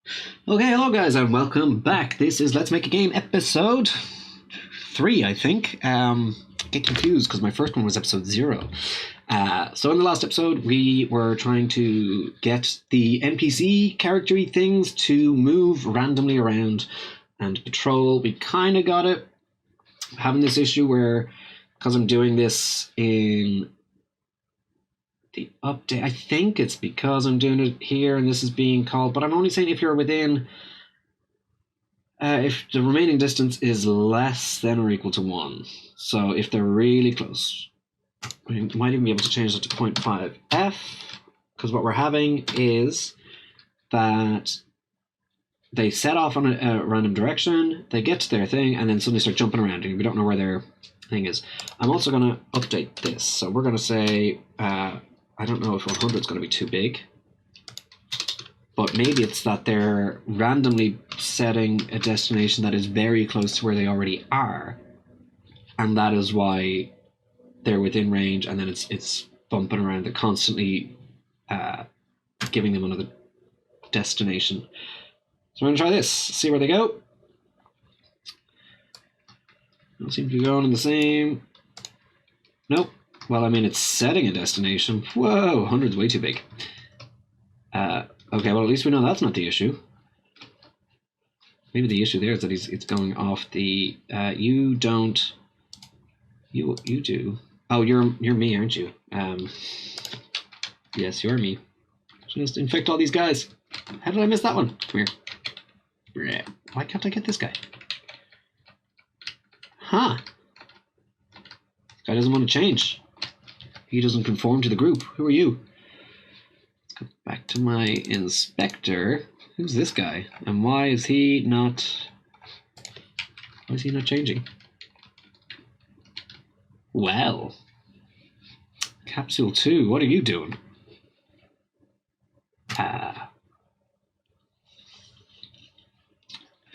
Okay, hello guys, and welcome back. This is Let's Make a Game episode 3, I think. Get confused because my first one was episode 0. So in the last episode, we were trying to get the NPC character-y things to move randomly around and patrol. We kind of got it. Having this issue where, because I'm doing this in the update, I think it's because I'm doing it here and this is being called, but I'm only saying if you're within, if the remaining distance is less than or equal to 1. So if they're really close, we might even be able to change that to 0.5f, because what we're having is that they set off on a random direction, they get to their thing, and then suddenly start jumping around, and we don't know where their thing is. I'm also going to update this, so we're going to say, I don't know if 100 is going to be too big, but maybe it's that they're randomly setting a destination that is very close to where they already are, and that is why they're within range, and then it's bumping around. They're constantly giving them another destination. So I'm going to try this, see where they go. Don't seem to be going in the same. Nope. Well, I mean, it's setting a destination. Whoa, 100's way too big. Okay, well, at least we know that's not the issue. Maybe the issue there is that it's going off the... you don't... You do. Oh, you're me, aren't you? Yes, you're me. Just infect all these guys. How did I miss that one? Come here. Why can't I get this guy? Huh. This guy doesn't want to change. He doesn't conform to the group. Who are you? Let's go back to my inspector. Who's this guy? And why is he not changing? Well. Capsule 2, what are you doing?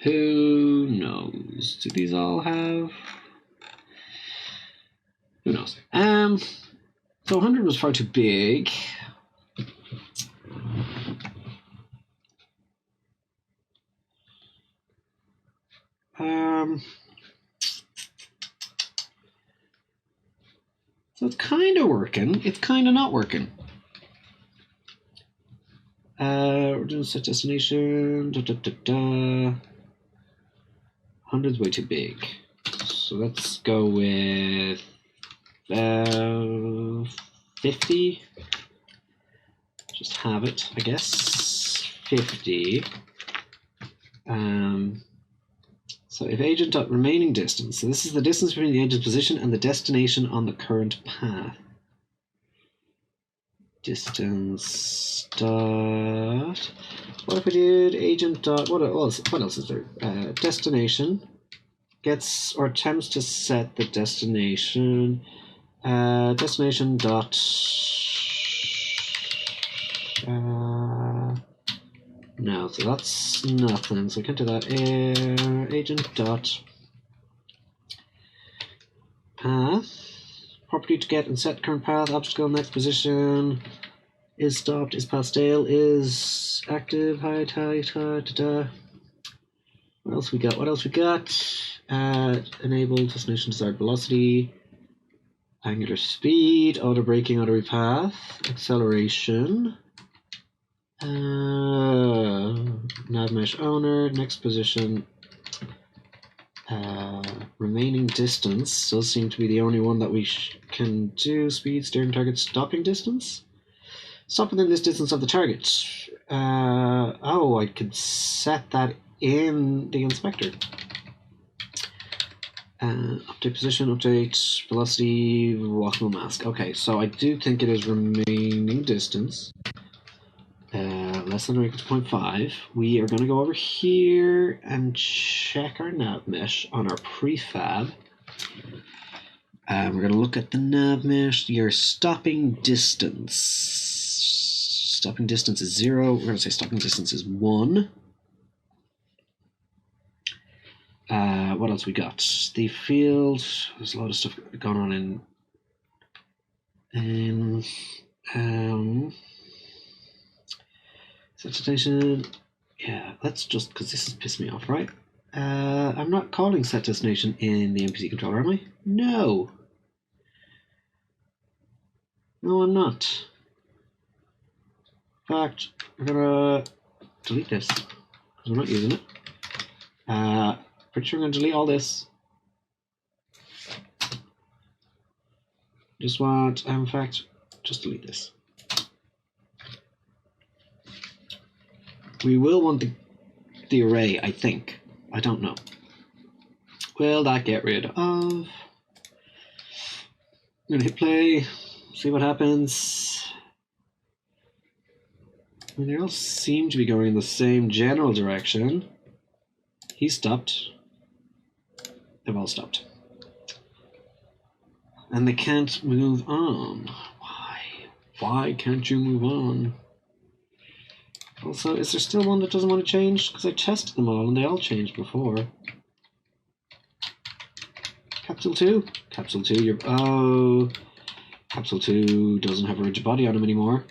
Who knows? Do these all have... Who knows? So 100 was far too big. So it's kind of working. It's kind of not working. We're doing set destination. 100's way too big. So let's go with 50. Just have it, I guess. 50. So if agent dot remaining distance, so this is the distance between the agent's position and the destination on the current path. Distance dot. What if we did agent dot? What else is there? Destination gets or attempts to set the destination. Destination dot. No, so that's nothing. So we can't do that. Agent dot path. Property to get and set current path. Obstacle next position. Is stopped. Is path stale. Is active. Height. What else we got? Enabled destination desired velocity. Angular speed. Auto braking. Auto repath. Acceleration. Nav mesh owner, next position, remaining distance does seem to be the only one that we can do. Speed, steering target, stopping distance. Stop within this distance of the target. Oh, I could set that in the inspector. Update position, update velocity, walkable mask. Okay, so I do think it is remaining distance. Less than or equal to 0.5. We are going to go over here and check our nav mesh on our prefab. We're going to look at the nav mesh. Your stopping distance. Stopping distance is 0. We're going to say stopping distance is 1. What else we got? The field. There's a lot of stuff going on in Saturation, Yeah, let's just, because this has pissed me off, right? I'm not calling set destination in the NPC controller, am I? No. No, I'm not. In fact, we're gonna delete this because we're not using it. Pretty sure I'm gonna delete all this. Just want, in fact, just delete this. We will want the array, I think. I don't know. Will that get rid of? I'm gonna hit play, see what happens. I mean, they all seem to be going in the same general direction. He stopped. They've all stopped. And they can't move on. Why? Why can't you move on? Also, is there still one that doesn't want to change? Because I tested them all and they all changed before. Capsule 2? Capsule 2, you're... Oh... Capsule 2 doesn't have a rigid body on him anymore.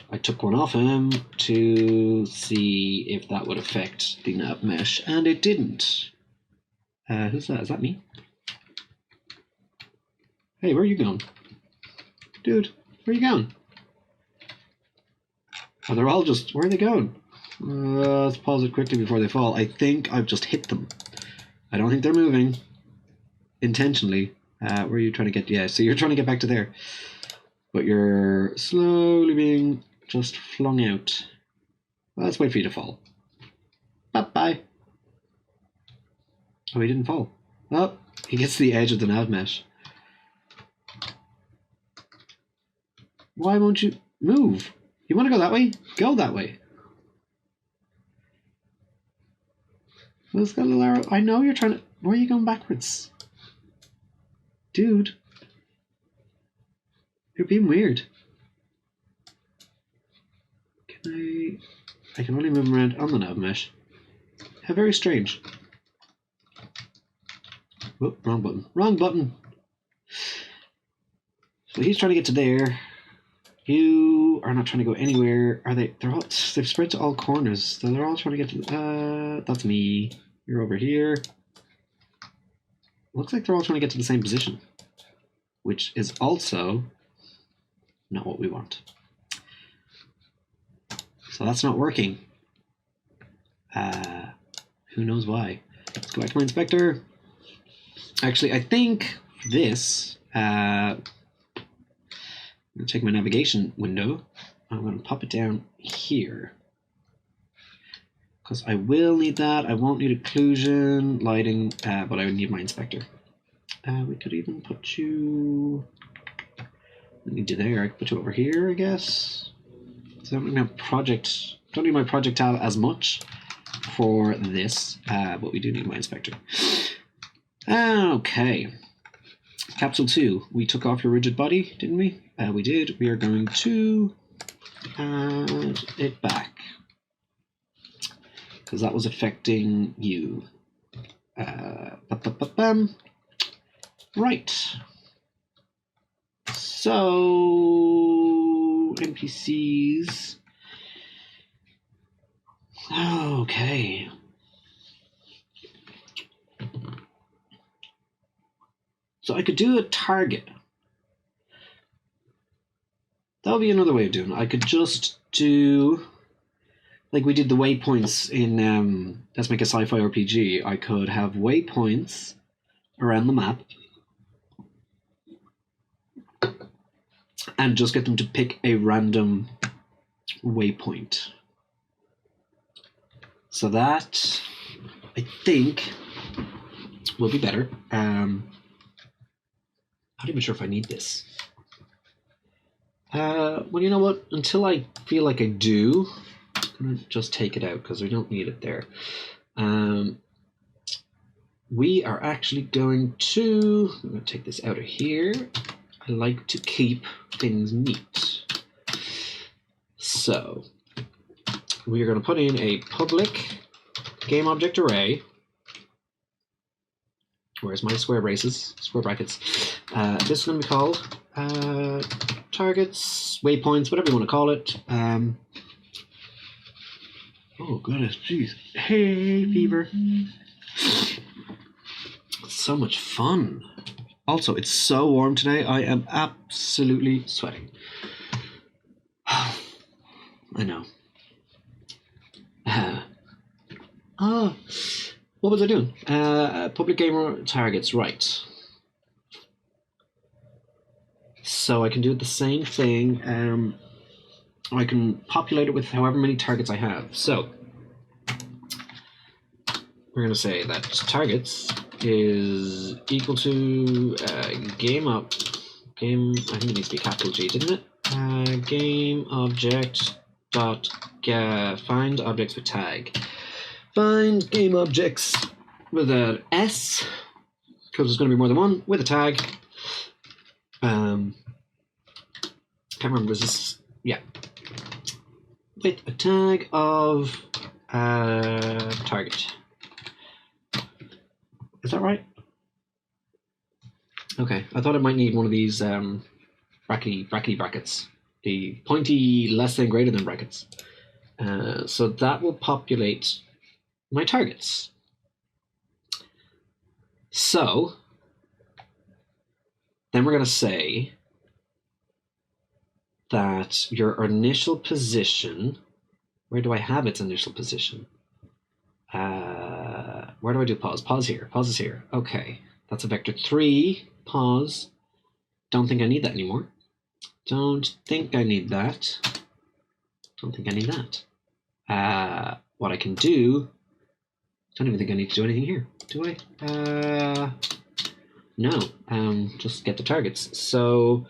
I took one off him to see if that would affect the nav mesh, and it didn't. Who's that? Is that me? Hey, where are you going? Dude, where are you going? Oh, they're all just... Where are they going? Let's pause it quickly before they fall. I think I've just hit them. I don't think they're moving. Intentionally. Where are you trying to get? Yeah, so you're trying to get back to there. But you're slowly being just flung out. Well, let's wait for you to fall. Bye-bye. Oh, he didn't fall. Oh, he gets to the edge of the nav mesh. Why won't you move? You want to go that way? Go that way. Well, it's got a little arrow. I know you're trying to... Why are you going backwards? Dude. You're being weird. I can only move around on the nav mesh. How very strange. Whoop, wrong button. Wrong button! So he's trying to get to there. You are not trying to go anywhere. Are they? They've spread to all corners. So they're all trying to get to... that's me. You're over here. Looks like they're all trying to get to the same position. Which is also not what we want. So that's not working. Who knows why? Let's go back to my inspector. Actually, I think this... I'm going to take my navigation window. I'm going to pop it down here. Because I will need that. I won't need occlusion, lighting, but I would need my inspector. We could even put you... I need you there. I could put you over here, I guess. So I don't need my project tab as much for this, but we do need my inspector. Okay. Capsule 2, we took off your rigid body, didn't we? We did. We are going to add it back because that was affecting you. Right. So NPCs. Okay. So I could do a target. That would be another way of doing it. I could just do, like we did the waypoints in Let's Make a Sci-Fi RPG. I could have waypoints around the map and just get them to pick a random waypoint. So that, I think, will be better. I'm not even sure if I need this. Well, you know what? Until I feel like I do, I'm going to just take it out because we don't need it there. We are actually going to... I'm going to take this out of here. I like to keep things neat. So, we are going to put in a public game object array. Where's my square braces? Square brackets. This is going to be called targets, waypoints, whatever you want to call it. Oh goodness, jeez. Hay fever. So much fun. Also, it's so warm today. I am absolutely sweating. I know. What was I doing? Public gamer targets, right. So I can do the same thing. I can populate it with however many targets I have. So we're going to say that targets is equal to game. I think it needs to be capital G, didn't it? Game object dot find objects with tag. Find game objects with an S, because there's going to be more than one, with a tag. Can't remember, was this? Yeah. With a tag of target. Is that right? Okay, I thought I might need one of these brackety brackets. The pointy less than greater than brackets. So that will populate my targets. So then we're going to say that your initial position, where do I have its initial position? Where do I do pause? Pause here. Pause is here. Okay, that's a vector 3. Pause. Don't think I need that anymore. Don't think I need that. Don't think I need that. What I can do, don't even think I need to do anything here. Do I? No. Just get the targets. So,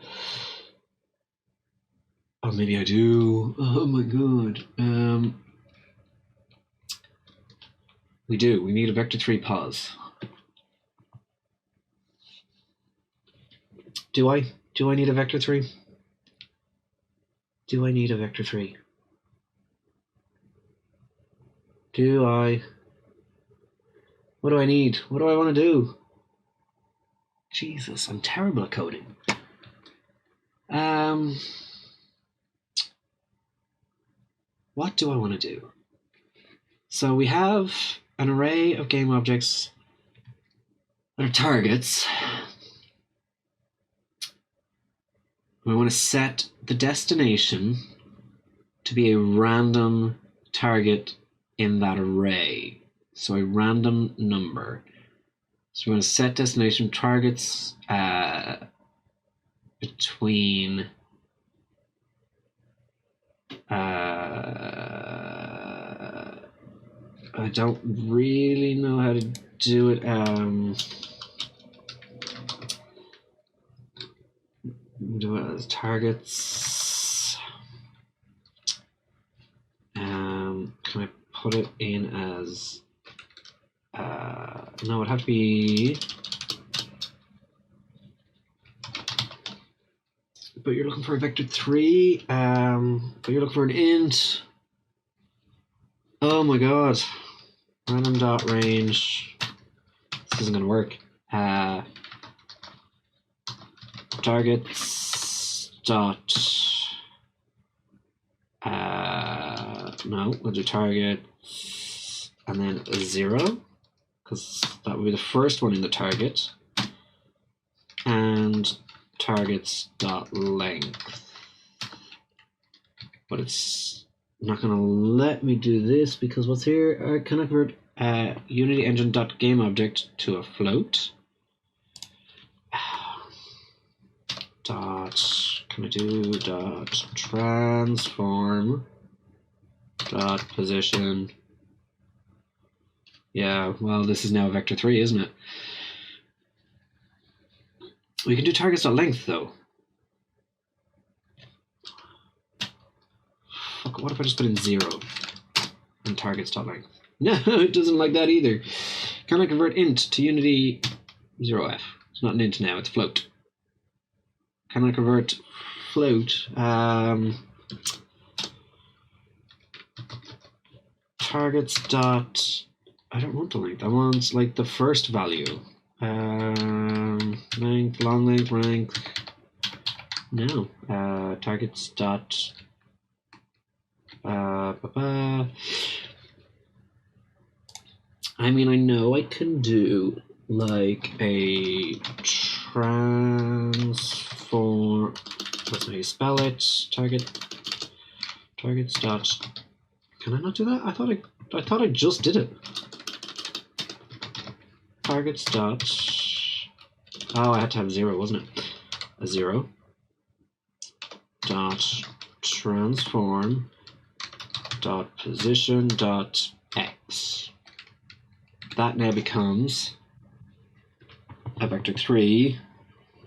oh, maybe I do. Oh my god. We do. We need a vector 3 pause. Do I? Do I need a vector 3? Do I need a vector 3? Do I? What do I need? What do I want to do? Jesus, I'm terrible at coding. What do I want to do? So we have an array of game objects that are targets. We want to set the destination to be a random target in that array. So a random number. So we want to set destination targets between I don't really know how to do it. Do it as targets. Can I put it in as? No, it'd have to be. But you're looking for a vector 3. But you're looking for an int. Oh my god. Random dot range. This isn't gonna work. Targets dot. No, we'll do target and then a 0, because that would be the first one in the target. And targets dot length. But it's not going to let me do this because what's here? Can I convert Unity engine dot game object to a float? Can I do dot transform dot position? Yeah, well, this is now vector 3, isn't it? We can do targets dot length though. Fuck, what if I just put in 0 and targets dot length? No, it doesn't like that either. Can I convert int to Unity 0f? It's not an int now, it's float. Can I convert float? Targets dot. I don't want the length. I want like the first value. Length, long length, rank. No. Targets dot. I mean, I know I can do like a transform. That's how you spell it. Targets dot. Can I not do that? I thought I just did it. Targets dot. Oh, I had to have 0, wasn't it? A 0 dot transform dot position dot x. That now becomes a vector 3.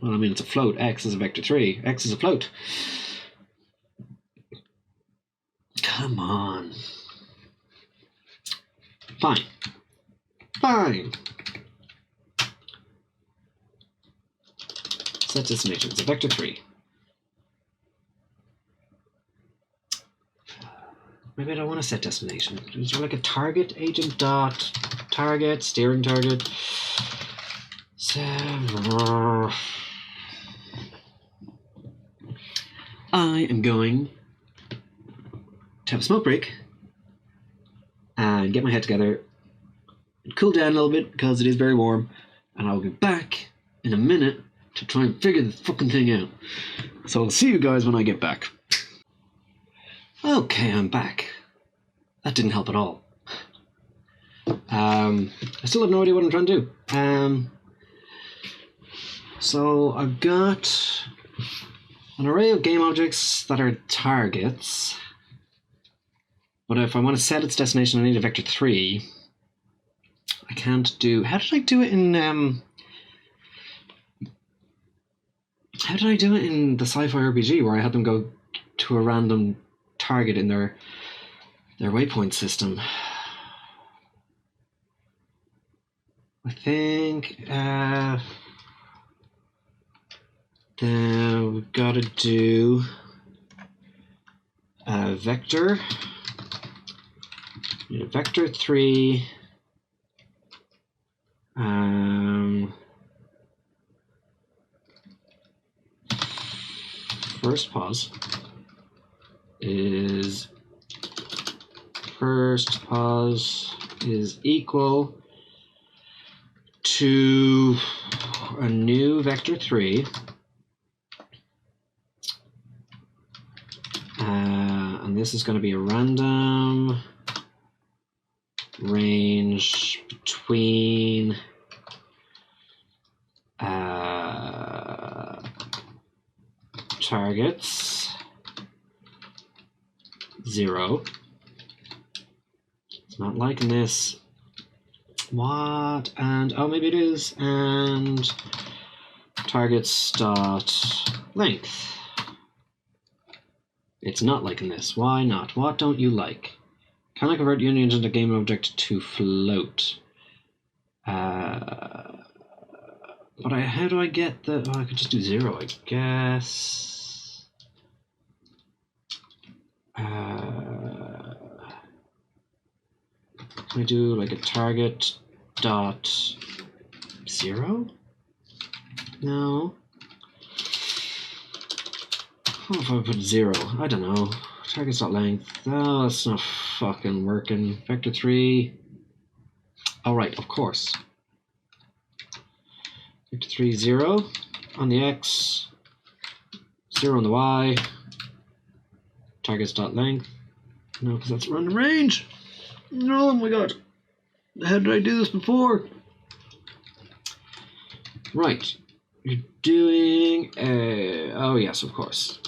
Well, I mean, it's a float. X is a vector 3. X is a float. Come on. Fine. Fine. Set destination. It's a vector 3. Maybe I don't want to set destination. Is there like a target agent dot target, steering target? I am going to have a smoke break and get my head together and cool down a little bit because it is very warm, and I'll be back in a minute to try and figure the fucking thing out. So I'll see you guys when I get back. Okay, I'm back. That didn't help at all. I still have no idea what I'm trying to do. So I've got an array of game objects that are targets, but if I want to set its destination, I need a vector 3. I can't do. How did I do it in How did I do it in the sci-fi RPG where I had them go to a random target in their waypoint system? I think then we've got to do a vector. Need a vector 3. First pause is equal to a new vector 3, and this is going to be a random range between targets 0. It's not liking this. What? And oh, maybe it is. And targets dot length. It's not liking this. Why not? What don't you like? Can I convert unions into game object to float? But how do I get the? Oh, I could just do 0, I guess. Can I do like a target dot 0? No. What if I put 0? I don't know. Targets dot length. Oh, that's not fucking working. Vector 3. Oh, right, of course. Vector 3, 0 on the X, 0 on the Y. Targets dot length. No, because that's random range. No, oh my god. How did I do this before? Right. You're doing a. Oh, yes, of course.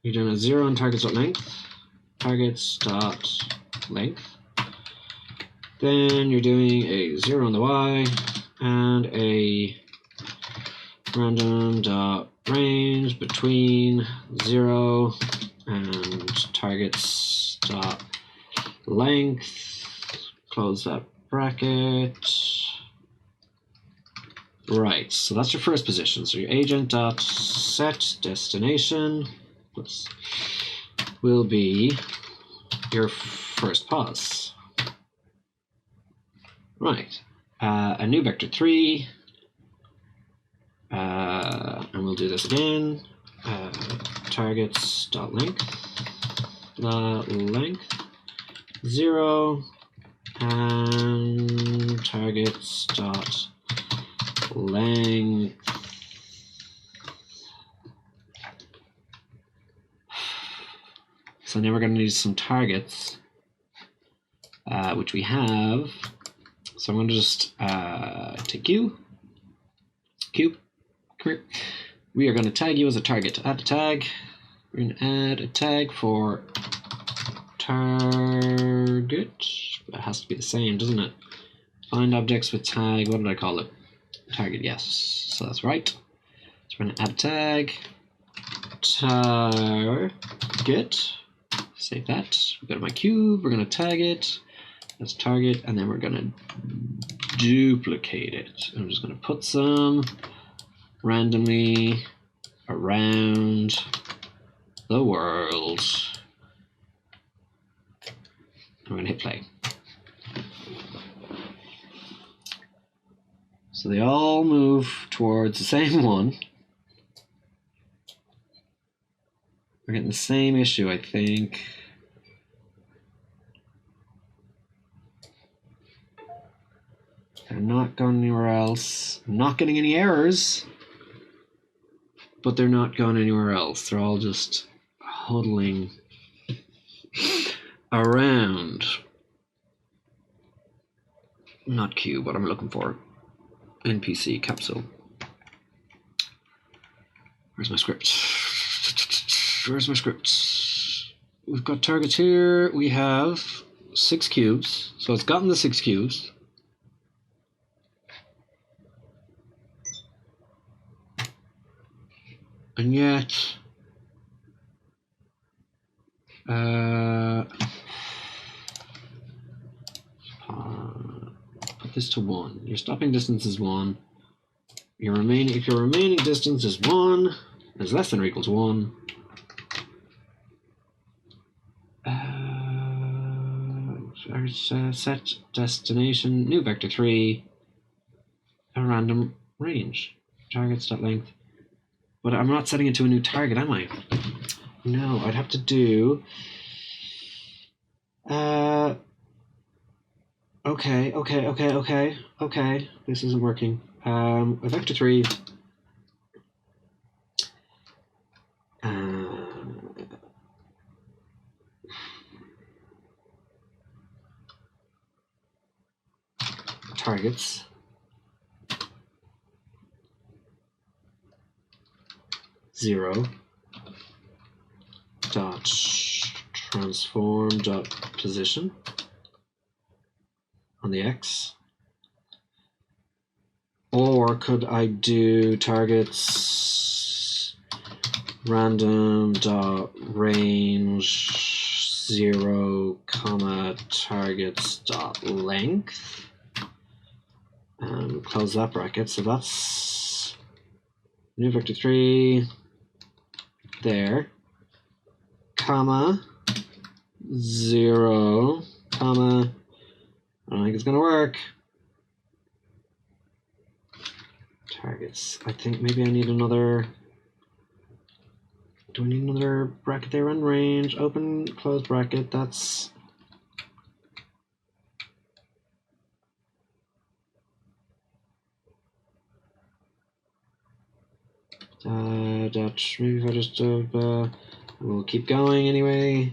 You're doing a 0 on targets dot length. Targets dot length. Then you're doing a 0 on the Y and a random dot range between 0 and targets dot length. Close that bracket. Right, so that's your first position. So your agent dot set destination will be your first pause. Right, a new vector 3, and we'll do this again. Targets dot length, 0, and targets dot length. So now we're going to need some targets, which we have. So I'm going to just take you, cube, come here. We are going to tag you as a target. Add a tag. We're going to add a tag for target. That has to be the same, doesn't it? Find objects with tag. What did I call it? Target, yes. So that's right. So we're going to add a tag. Target. Save that. We go to my cube. We're going to tag it as target, and then we're going to duplicate it. I'm just going to put some randomly around the world. I'm going to hit play. So they all move towards the same one. We're getting the same issue, I think. They're not going anywhere else. I'm not getting any errors, but they're not going anywhere else. They're all just huddling around. Not Q, what I'm looking for. NPC capsule. Where's my script? Where's my script? We've got targets here. We have 6 cubes. So it's gotten the 6 cubes. And yet, put this to 1. Your stopping distance is 1. If your remaining distance is 1, is less than or equal to 1. Set destination, new vector 3, a random range. Targets.length. But I'm not setting it to a new target, am I? No, I'd have to do. Okay. This isn't working. A vector 3. Targets. Zero. Dot transform dot position on the X. Or could I do targets random dot range 0 comma targets dot length and close that bracket? So that's new vector 3 there, comma 0 comma, I don't think it's gonna work. Targets. I think maybe I need another. Do I need another bracket there? Run range, open, close bracket. That's. Dutch. Maybe if I just. We'll keep going anyway.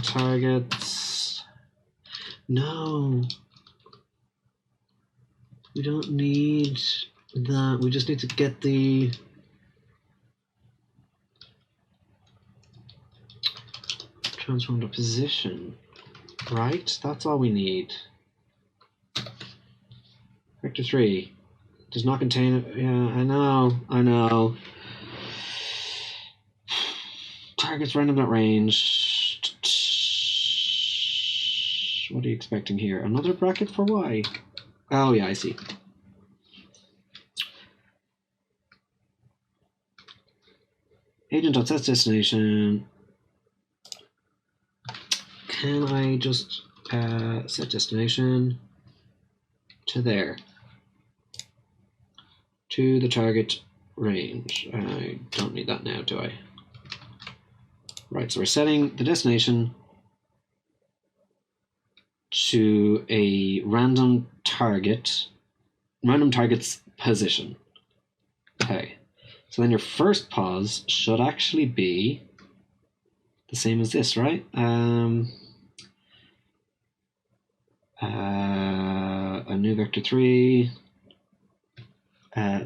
Targets. No. We don't need that. We just need to get the transform to position, right? That's all we need. Vector 3 does not contain it. Yeah, I know. Targets random dot range. What are you expecting here? Another bracket for Y? Oh yeah, I see. Agent.set destination. Can I just set destination to there? To the target range. I don't need that now, do I? Right, so we're setting the destination to a random target's position. Okay, so then your first pause should actually be the same as this, right? A new vector 3.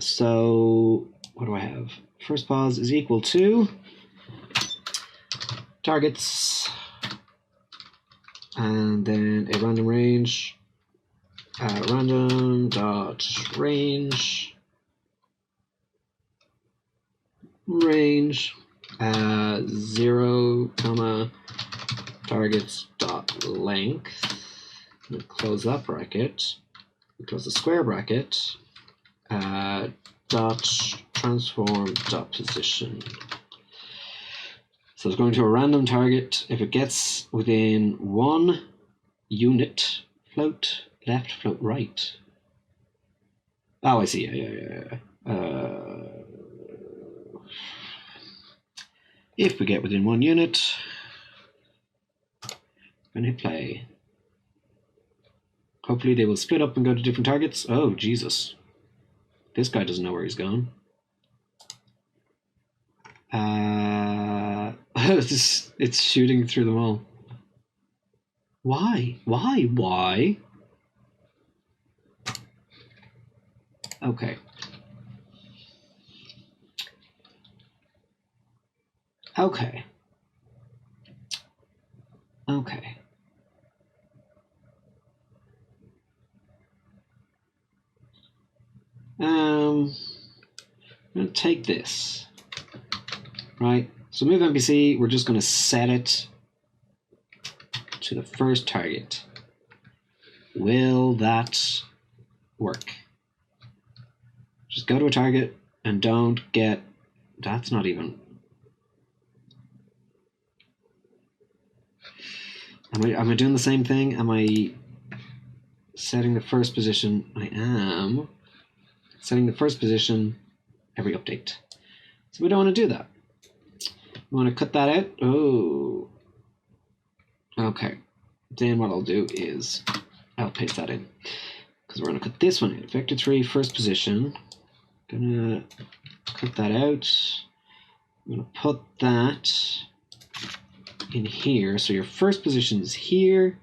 So what do I have? First pause is equal to targets, and then a random range, random dot range 0, comma targets dot length. We'll close that bracket. We close the square bracket. Dot transform dot position. So it's going to a random target. If it gets within 1 unit, float left, float right. Oh, I see. Yeah. If we get within 1 unit, I'm going to hit play. Hopefully they will split up and go to different targets. Oh, Jesus. This guy doesn't know where he's going. It's shooting through them all. Why? Okay. I'm going to take this. Right? So move NPC, we're just going to set it to the first target. Will that work? Just go to a target and don't get... That's not even... Am I doing the same thing? Am I setting the first position? I am setting the first position every update. So we don't want to do that. We want to cut that out. Oh. Okay. Then what I'll do is I'll paste that in. Because we're going to cut this one in. Vector 3, first position. Gonna cut that out. I'm going to put that in here. So your first position is here.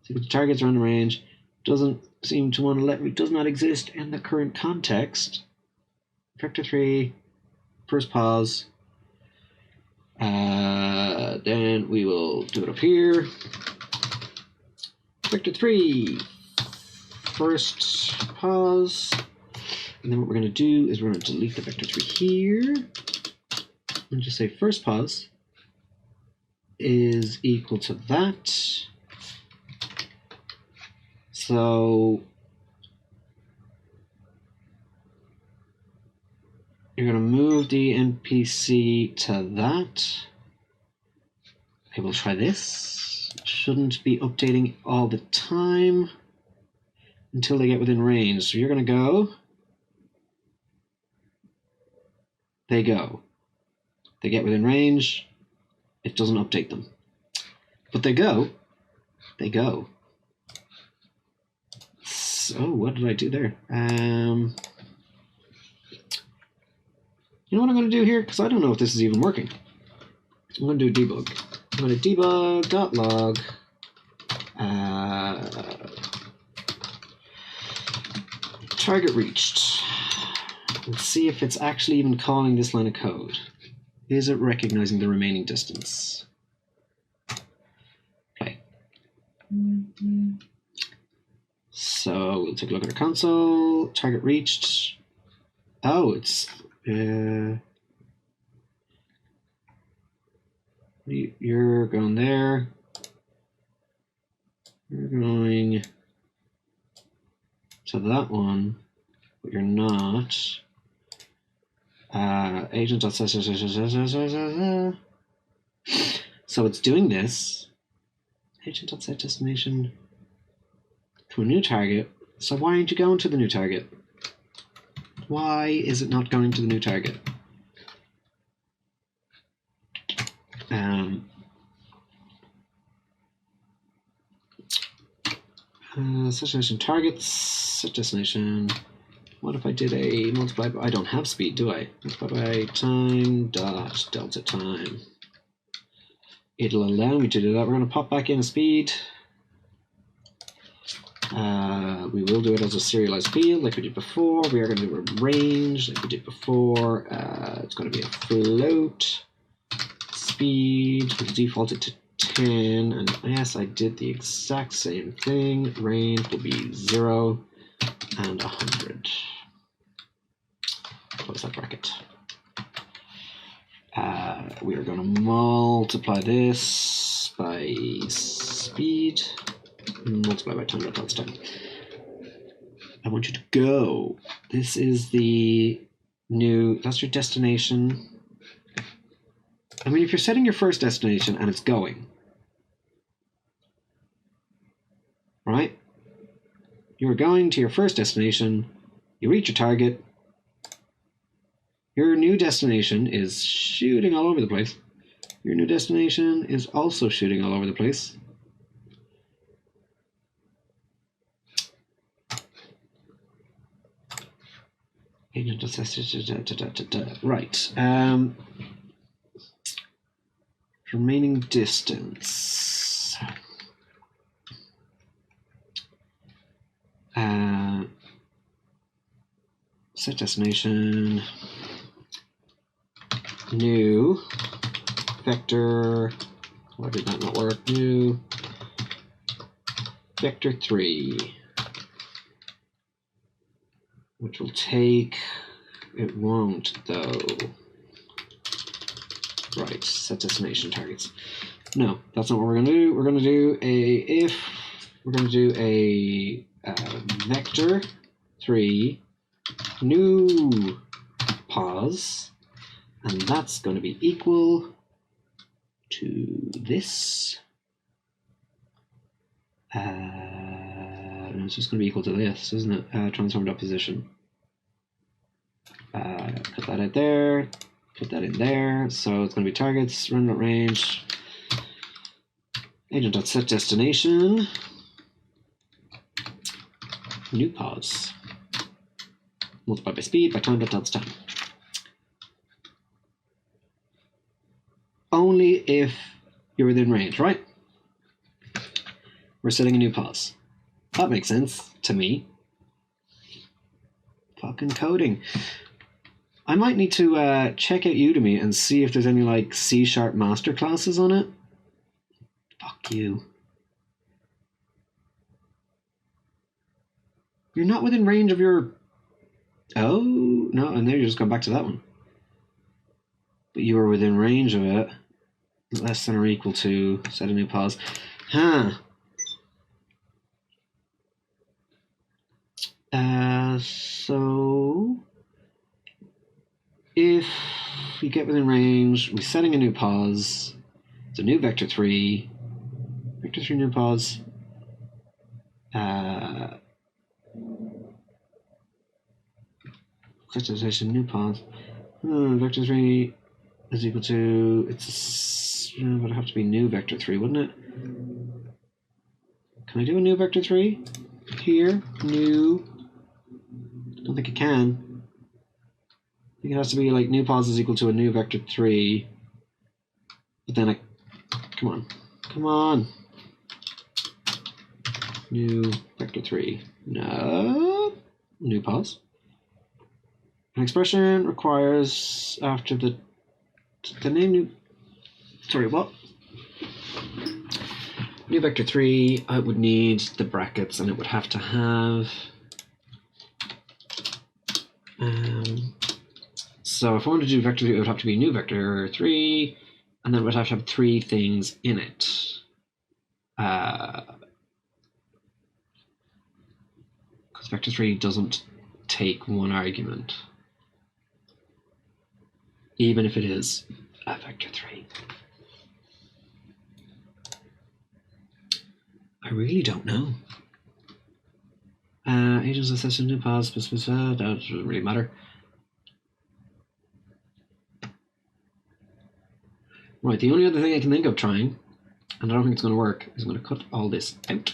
So the target's random range. Doesn't seem to want to let me, does not exist in the current context. Vector 3, first pause. Then we will do it up here. Vector 3, first pause. And then what we're going to do is we're going to delete the vector 3 here. And just say first pause is equal to that. So you're going to move the NPC to that. Okay, we'll try this. Shouldn't be updating all the time until they get within range. So you're going to go. They go. They get within range. It doesn't update them. But they go. They go. So what did I do there? You know what I'm going to do here? Because I don't know if this is even working. I'm going to do a debug. I'm going to debug.log target reached. Let's see if it's actually even calling this line of code. Is it recognizing the remaining distance? Play. So we'll take a look at our console. Target reached. Oh, it's... you're going there. You're going to that one, but you're not. Agent. So it's doing this. Agent.set destination to a new target. So why aren't you going to the new target? Why is it not going to the new target? Destination targets, set destination. What if I did a multiply by, I don't have speed, do I? Multiply by time dot delta time. It'll allow me to do that. We're going to pop back in a speed. We will do it as a serialized field like we did before. We are going to do a range like we did before. It's going to be a float. Speed, we'll default it to 10. And yes, I did the exact same thing. Range will be 0 and 100. Close that bracket. We are going to multiply this by speed, multiply by time dot time. I want you to go. This is the new, that's your destination. I mean, if you're setting your first destination and it's going, right? You're going to your first destination, you reach your target, your new destination is shooting all over the place. Your new destination is also shooting all over the place. Right. Remaining distance. Set destination. New vector. Why did that not work? New vector 3. Which will take, it won't though. Right, set destination targets. No, that's not what we're going to do. We're going to do we're going to do a vector 3 new pause, and that's going to be equal to this. It's just going to be equal to this, isn't it? Transform.position. Put that out there. Put that in there. So it's going to be targets, run.range, agent.set destination, new pause, multiply by speed by time.delta time. Only if you're within range, right? We're setting a new pause. That makes sense to me. Fucking coding. I might need to check out Udemy and see if there's any like C# masterclasses on it. Fuck you. You're not within range of your... Oh, no, and there you just go back to that one. But you are within range of it. Less than or equal to, set a new pause. Huh. So... if we get within range, we're setting a new pause. It's a new vector 3. Vector 3 new pause. Set new pause. Vector 3 is equal to, it would have to be new vector 3, wouldn't it? Can I do a new vector 3 here? New. I don't think it can. I think it has to be like new pause is equal to a new vector 3. But then come on. New vector 3. No. New pause. An expression requires after the name new. Sorry, what? New vector 3, I would need the brackets and it would have to have. So if I wanted to do vector 3, it would have to be new vector 3, and then it would have to have 3 things in it. Because vector 3 doesn't take one argument, even if it is a vector 3. I really don't know. Agents assess new pause, that doesn't really matter. Right, the only other thing I can think of trying, and I don't think it's going to work, is I'm going to cut all this out.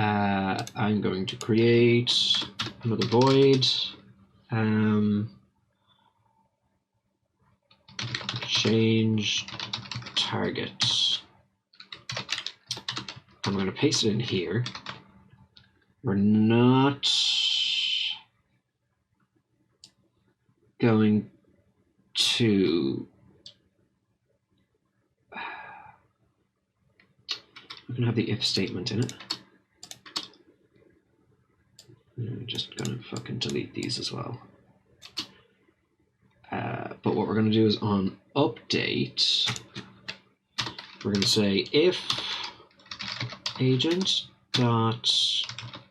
I'm going to create another void. Change target. I'm going to paste it in here. We're not going to. We're going to have the if statement in it. I'm just going to fucking delete these as well. But what we're going to do is on update, we're going to say if agent dot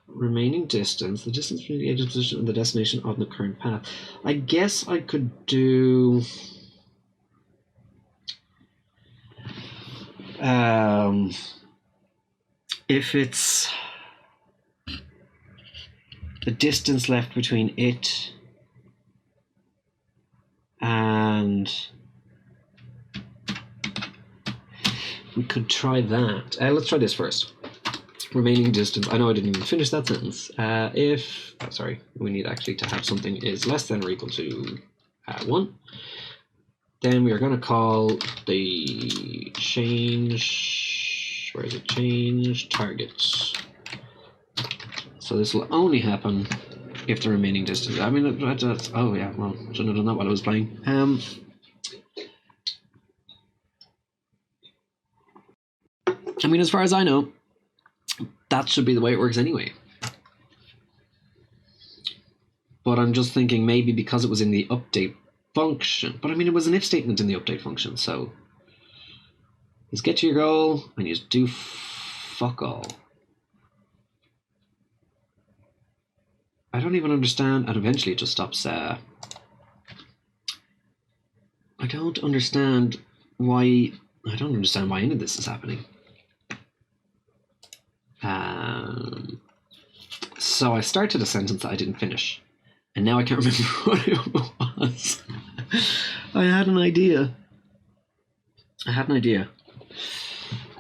remaining distance, the distance between the agent position and the destination on the current path. I guess I could do if it's the distance left between it and we could try that. Let's try this first. Remaining distance. I know I didn't even finish that sentence. If, sorry, we need actually to have something is less than or equal to 1. Then we are going to call the change, where is it? Change target. So this will only happen if the remaining distance. I mean, that's, oh yeah, well, shouldn't have done that while I was playing. I mean, as far as I know, that should be the way it works anyway. But I'm just thinking maybe because it was in the update function. But I mean, it was an if statement in the update function, so just get to your goal and you just do fuck all. I don't even understand, and eventually it just stops. I don't understand why. I don't understand why any of this is happening. So I started a sentence that I didn't finish, and now I can't remember what it was. I had an idea.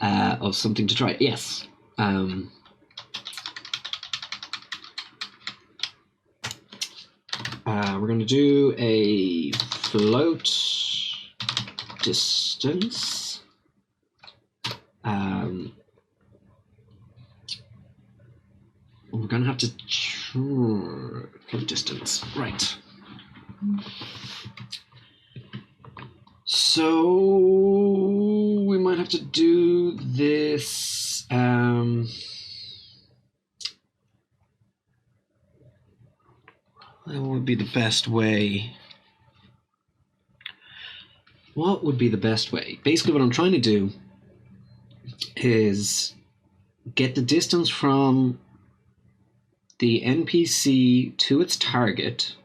Of something to try. Yes. We're going to do a float distance. We're going to have to float distance, right? So we might have to do this. What would be the best way? What would be the best way? Basically, what I'm trying to do is get the distance from the NPC to its target.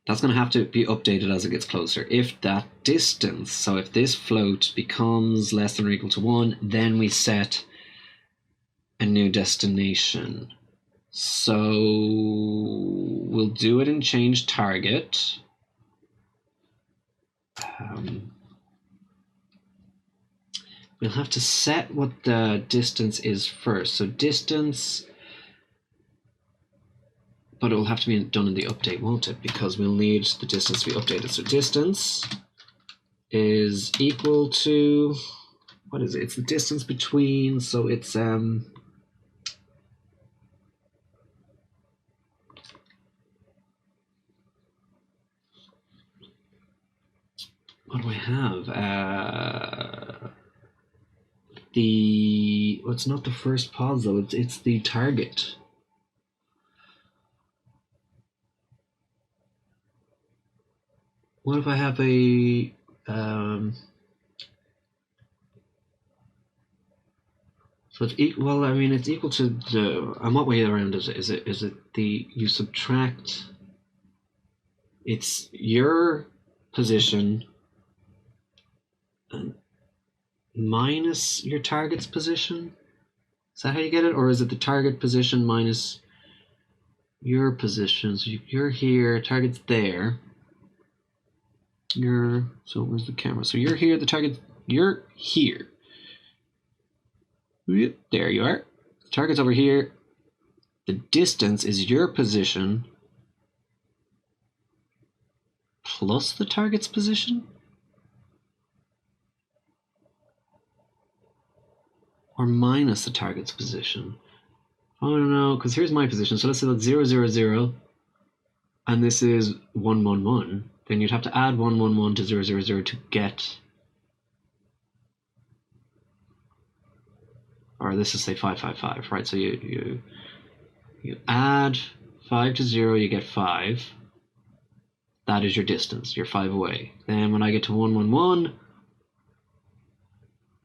That's going to have to be updated as it gets closer. If that distance, so if this float becomes less than or equal to 1, then we set a new destination. So we'll do it in change target. We'll have to set what the distance is first. So distance, but it will have to be done in the update, won't it? Because we'll need the distance to be updated. So distance is equal to, what is it? It's the distance between, so it's what do I have? Well, it's not the first pause though, it's the target. What if I have a so it's equal, well, I mean, it's equal to the, and what way around is it? Is it the, you subtract, it's your position and minus your target's position? Is that how you get it? Or is it the target position minus your position? So you're here, target's there. So where's the camera? So you're here, the target, you're here. There you are. Target's over here. The distance is your position plus the target's position? Or minus the target's position? I don't know, because here's my position. So let's say that's 0, 0, 0, and this is 1, 1, 1. Then you'd have to add 1, 1, 1 to 0, 0, 0 to get... Or this is, say, 5, 5, 5, right? So you add 5 to 0, you get 5. That is your distance. You're 5 away. Then when I get to 1, 1, 1...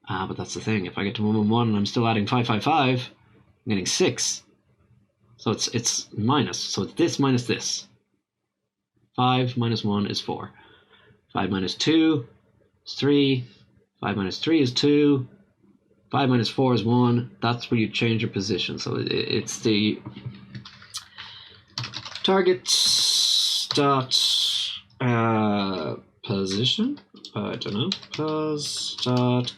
but that's the thing. If I get to 1, 1, 1 and I'm still adding 5, 5, 5, I'm getting 6. So it's minus. So it's this minus this. 5 minus 1 is 4. 5 minus 2 is 3. 5 minus 3 is 2. 5 minus 4 is 1. That's where you change your position. So it's the target dot position. I don't know. Pos dot.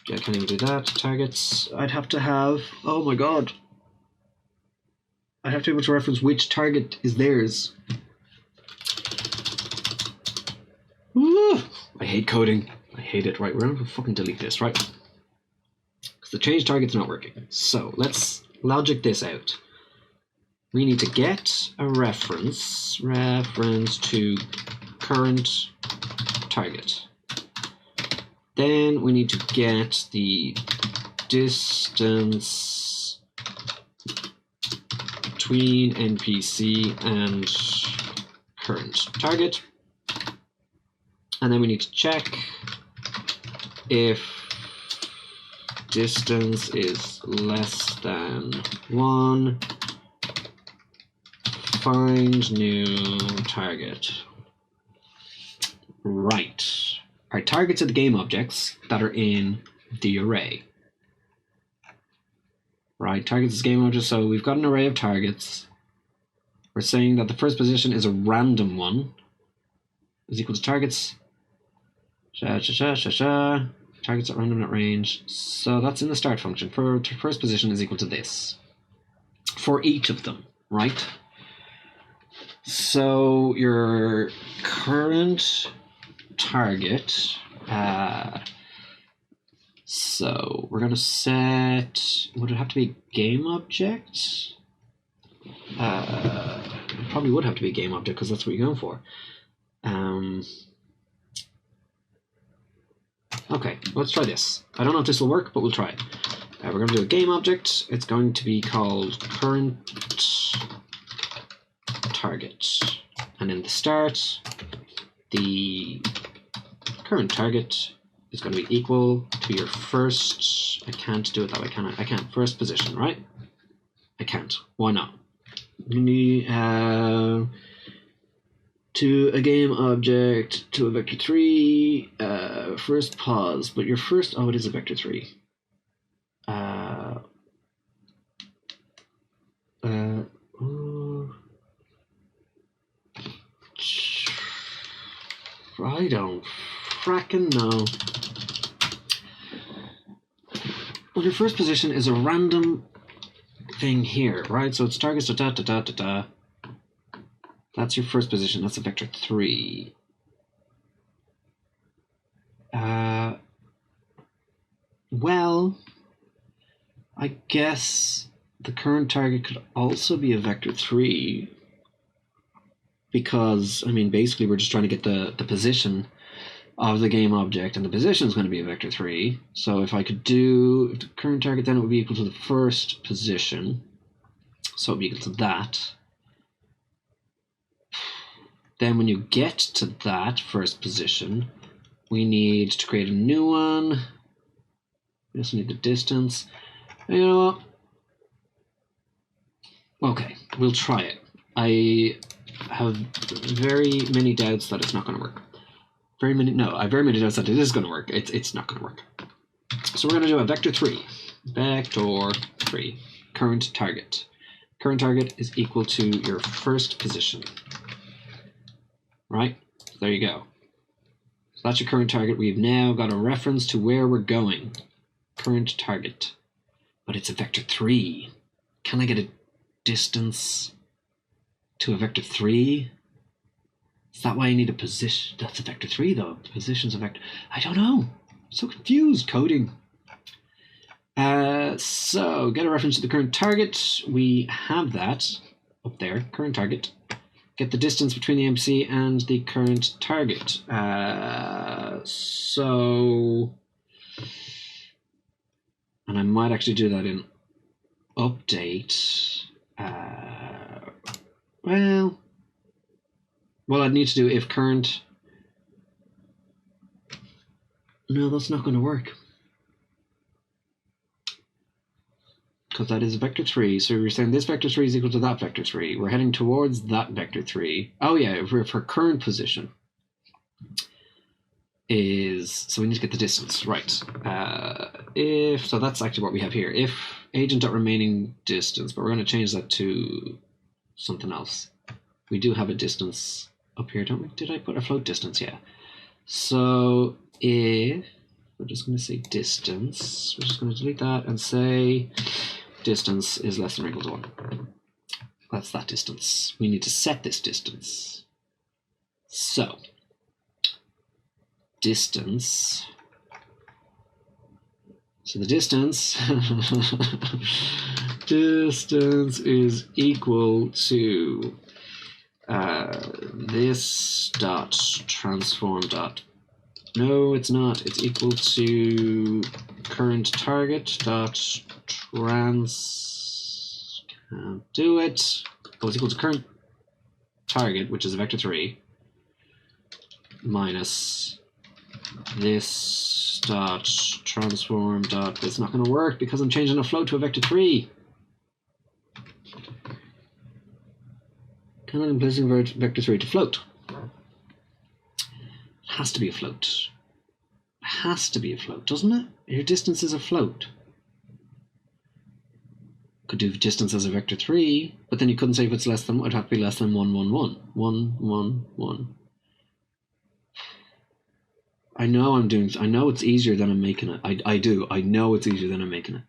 Yeah, I can't even do that. Targets. I'd have to have. Oh my god. I'd have to be able to reference which target is theirs. Ooh, I hate coding. I hate it. Right, we're going to fucking delete this, right? Because the change target's not working. So let's logic this out. We need to get a reference to current target. Then we need to get the distance between NPC and current target. And then we need to check if distance is less than 1, find new target. Right. Our targets are the game objects that are in the array. Right, targets is game object, so we've got an array of targets. We're saying that the first position is a random one, is equal to targets. Targets at random at range. So that's in the start function. For first position is equal to this. For each of them, right? So your current target, so we're going to set, would it have to be game object? It probably would have to be game object because that's what you're going for. Okay, let's try this. I don't know if this will work, but we'll try it. We're going to do a game object. It's going to be called current target. And in the start, the current target is going to be equal to your first, I can't do it that way, can I? I can't. First position, right? I can't. Why not? To a game object, to a vector 3, first pause, but your first, oh, it is a vector 3. I don't fracking know. Well, your first position is a random thing here, right? So it's targets da da da da da. That's your first position. That's a vector 3. Well, I guess the current target could also be a vector 3 because, I mean, basically we're just trying to get the position of the game object, and the position is going to be a vector 3. So if I could do the current target, then it would be equal to the first position. So it would be equal to that. Then when you get to that first position, we need to create a new one. We also need the distance. You know what? Okay, we'll try it. I have very many doubts that it's not going to work. I have very many doubts that it is going to work. It's not going to work. So we're going to do a vector 3. Vector 3. Current target. Current target is equal to your first position. Right? So there you go. So that's your current target. We've now got a reference to where we're going. Current target. but it's a vector 3. Can I get a distance to a vector 3? Is that why I need a position? That's a vector 3 though. The position's a vector. I don't know. I'm so confused. Coding. So get a reference to the current target. We have that up there. Current target. Get the distance between the NPC and the current target. And I might actually do that in update. Well, I'd need to do if current. No, that's not going to work. Because that is vector 3. So we're saying this vector 3 is equal to that vector 3. We're heading towards that vector 3. Oh yeah, for current position is, so we need to get the distance, right? So that's actually what we have here. If agent.remaining distance, but we're going to change that to something else. We do have a distance up here, don't we? Did I put a float distance? Yeah. So if we're just going to say distance, we're just going to delete that and say distance is less than or equal to 1. That's that distance. We need to set this distance. So distance. So the distance distance is equal to this dot transform dot. No, it's not. It's equal to current target dot trans. Can't do it. Oh, it's equal to current target, which is a vector 3, minus this dot transform dot. It's not going to work because I'm changing a float to a vector 3. Can I place vector 3 to float? It has to be a float. It has to be a float, doesn't it? Your distance is a float. Could do distance as a vector 3, but then you couldn't say if it's less than, it'd have to be less than 1, 1, 1. 1, 1, 1. I know it's easier than I'm making it. I do. I know it's easier than I'm making it.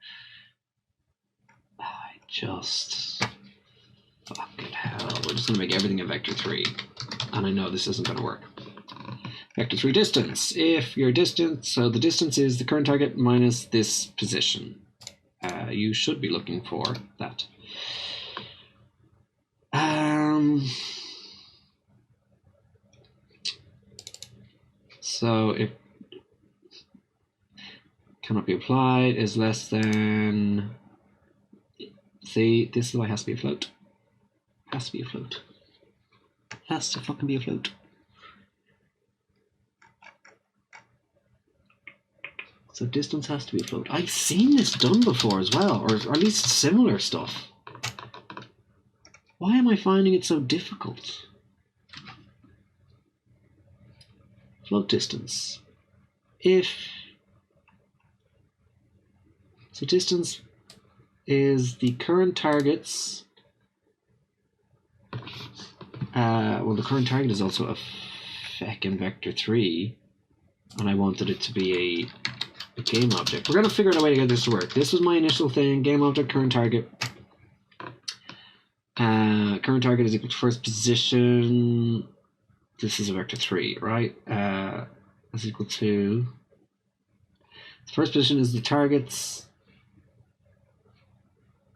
Fucking hell. We're just going to make everything a vector 3. And I know this isn't going to work. Vector 3 distance. If your distance, so the distance is the current target minus this position. You should be looking for that. So if cannot be applied is less than, see, this is why it has to be a float. Has to be a float. Has to fucking be a float. So distance has to be a float. I've seen this done before as well, or at least similar stuff. Why am I finding it so difficult? Float distance. So distance is the current target's, well, the current target is also a feckin' vector 3, and I wanted it to be a game object. We're going to figure out a way to get this to work. This was my initial thing, game object, current target. Current target is equal to first position. This is a vector 3, right? Is equal to, the first position is the target's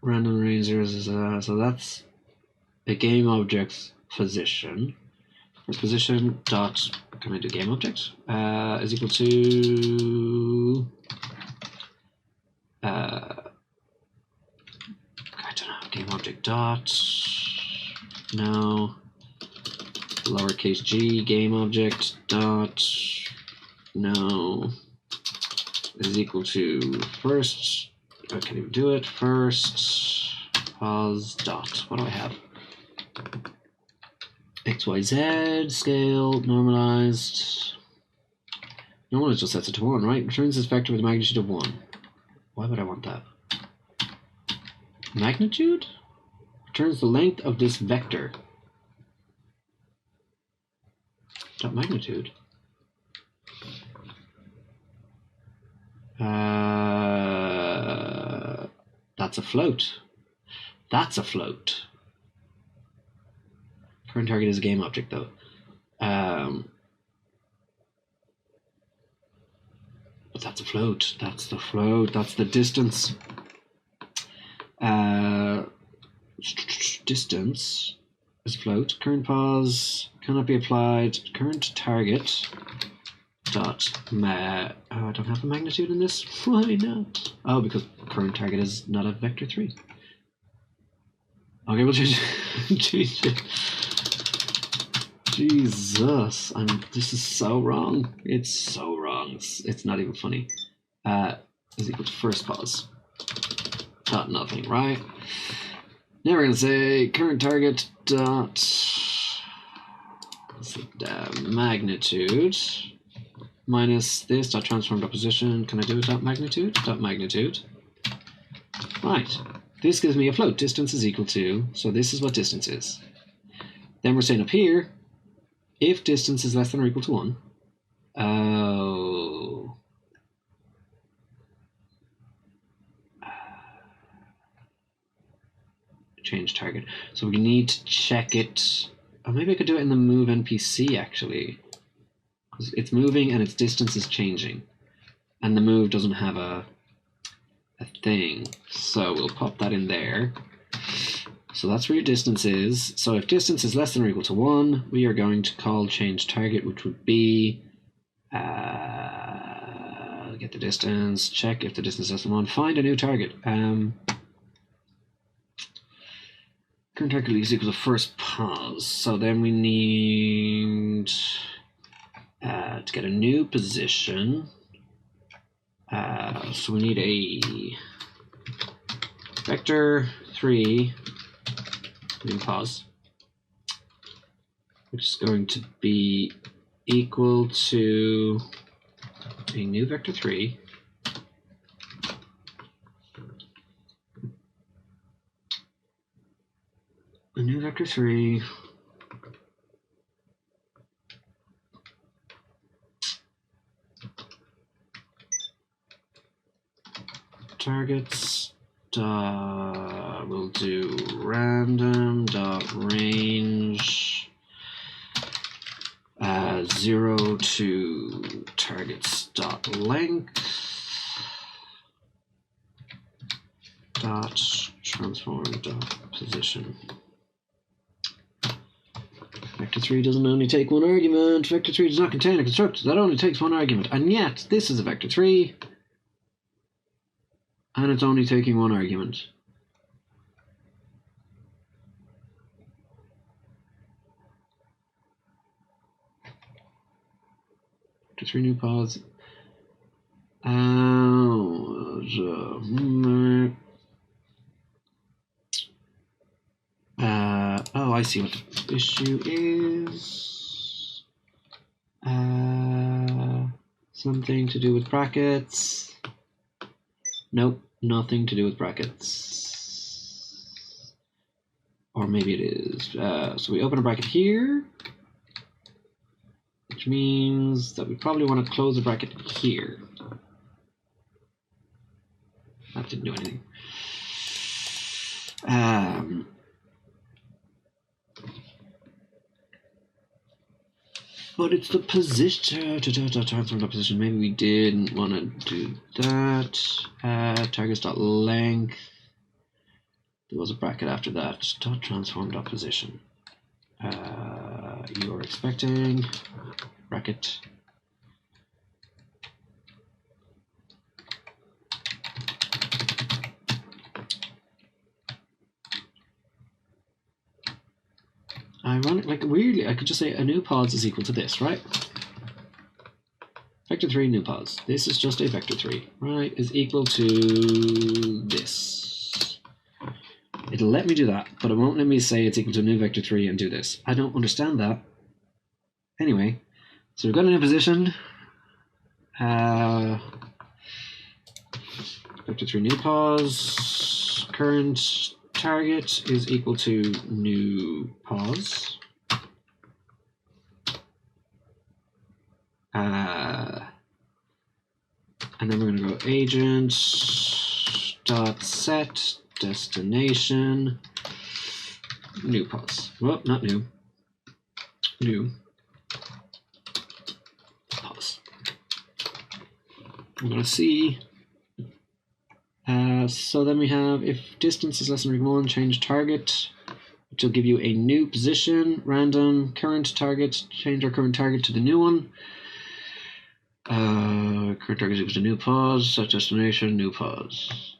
random range 0, so that's a game object's position. First position dot, can I do game object? Is equal to, I don't know, game object dot, no, lowercase g, game object dot, no, is equal to first, I can't even do it, first pos dot, what do I have? XYZ, scale, normalized. Normalized just sets it to 1, right? Returns this vector with a magnitude of 1. Why would I want that? Magnitude? Returns the length of this vector. Dot magnitude. that's a float. That's a float. Current target is a game object, though. But that's a float. That's the float. That's the distance. Distance is a float. Current pause cannot be applied. Current target dot I don't have a magnitude in this. Why not? Oh, because current target is not a vector 3. Okay, we'll change it. Jesus, this is so wrong. It's so wrong. It's not even funny. Is equal to first pause. Dot nothing, right? Now we're gonna say current target dot magnitude minus this dot transform dot position. Can I do it dot magnitude? Dot magnitude. Right. This gives me a float. Distance is equal to. So this is what distance is. Then we're saying up here, if distance is less than or equal to 1. Oh. Change target. So we need to check it. Or maybe I could do it in the move NPC actually. Because it's moving and its distance is changing. And the move doesn't have a thing. So we'll pop that in there. So that's where your distance is. So if distance is less than or equal to 1, we are going to call change target, which would be get the distance, check if the distance is less than 1, find a new target. Current target is equal to first pause. So then we need to get a new position. So we need a vector 3 new pause, which is going to be equal to a new vector 3 targets we'll do random dot range 0 to targets dot length dot transform dot position. Vector 3 doesn't only take one argument. Vector 3 does not contain a constructor that only takes one argument, and yet this is a vector 3 and it's only taking one argument. Vector 3 new pause. Oh, I see what the issue is. Something to do with brackets. Nope, nothing to do with brackets. Or maybe it is. So we open a bracket here, which means that we probably want to close a bracket here. That didn't do anything. But it's the position. Transform the position. Maybe we didn't want to do that. Targets.length. There was a bracket after that. Dot transform dot position. You're expecting bracket. Ironic, like weirdly, I could just say a new pause is equal to this, right? Vector 3 new pause. This is just a vector 3, right? Is equal to this. It'll let me do that, but it won't let me say it's equal to a new vector 3 and do this. I don't understand that. Anyway, so we've got a new position. Vector 3 new pause. Current target is equal to new pause. And then we're going to go agent dot set destination, new pause. Well, not new. New pause. I'm going to see. So then we have if distance is less than or equal to 1, change target, which will give you a new position, random, current target, change our current target to the new one. Current target equals to new pause, set destination, new pause.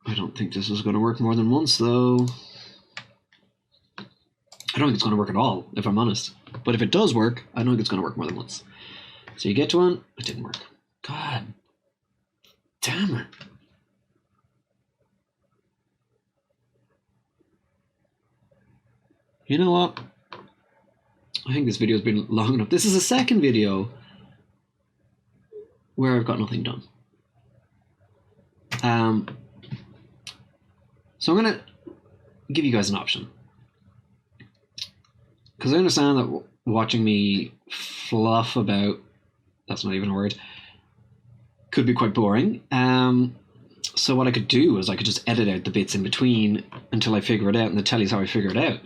I don't think this is going to work more than once though. I don't think it's going to work at all, if I'm honest. But if it does work, I don't think it's going to work more than once. So you get to one, it didn't work. God damn it. You know what? I think this video has been long enough. This is the second video where I've got nothing done. So I'm going to give you guys an option. Because I understand that watching me fluff about, that's not even a word, could be quite boring. So what I could do is I could just edit out the bits in between until I figure it out, and then tell you how I figure it out.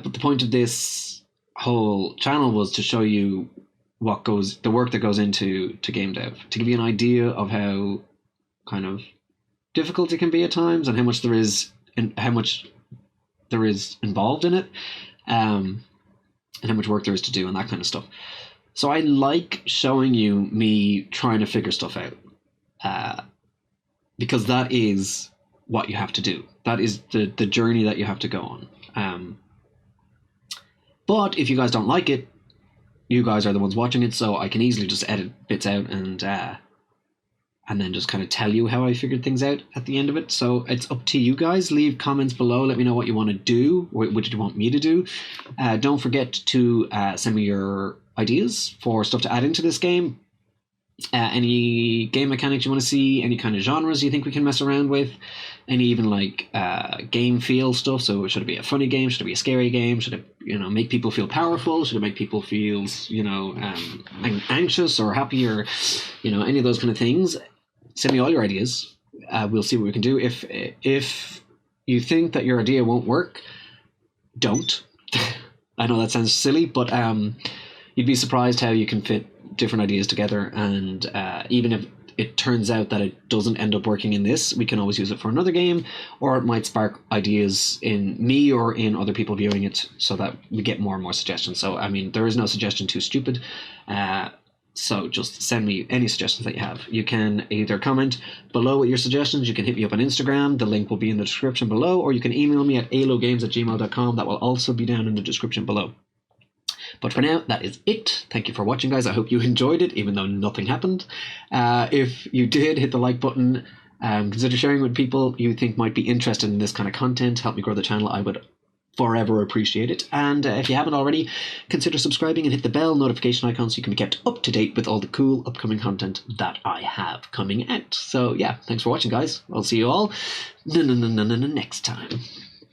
But the point of this whole channel was to show you the work that goes into game dev, to give you an idea of how kind of difficult it can be at times, and how much there is involved in it, and how much work there is to do and that kind of stuff. So I like showing you me trying to figure stuff out, because that is what you have to do. That is the journey that you have to go on. But if you guys don't like it, you guys are the ones watching it, so I can easily just edit bits out and then just kind of tell you how I figured things out at the end of it. So it's up to you guys. Leave comments below. Let me know what you want to do, what you want me to do. Don't forget to send me your ideas for stuff to add into this game. Any game mechanics you want to see, any kind of genres you think we can mess around with, any even like game feel stuff. So should it be a funny game? Should it be a scary game? Should it make people feel powerful? Should it make people feel anxious or happy, or any of those kind of things? Send me all your ideas. We'll see what we can do. If you think that your idea won't work, don't. I know that sounds silly, but you'd be surprised how you can fit different ideas together, and even if it turns out that it doesn't end up working in this, we can always use it for another game, or it might spark ideas in me or in other people viewing it, so that we get more and more suggestions. So I mean, there is no suggestion too stupid, so just send me any suggestions that you have. You can either comment below with your suggestions, you can hit me up on Instagram, the link will be in the description below, or you can email me at aylowegames@gmail.com. That will also be down in the description below. But for now, that is it. Thank you for watching, guys. I hope you enjoyed it, even though nothing happened. If you did, hit the like button. Consider sharing with people you think might be interested in this kind of content. Help me grow the channel. I would forever appreciate it. And if you haven't already, consider subscribing and hit the bell notification icon so you can be kept up to date with all the cool upcoming content that I have coming out. So yeah, thanks for watching, guys. I'll see you all next time.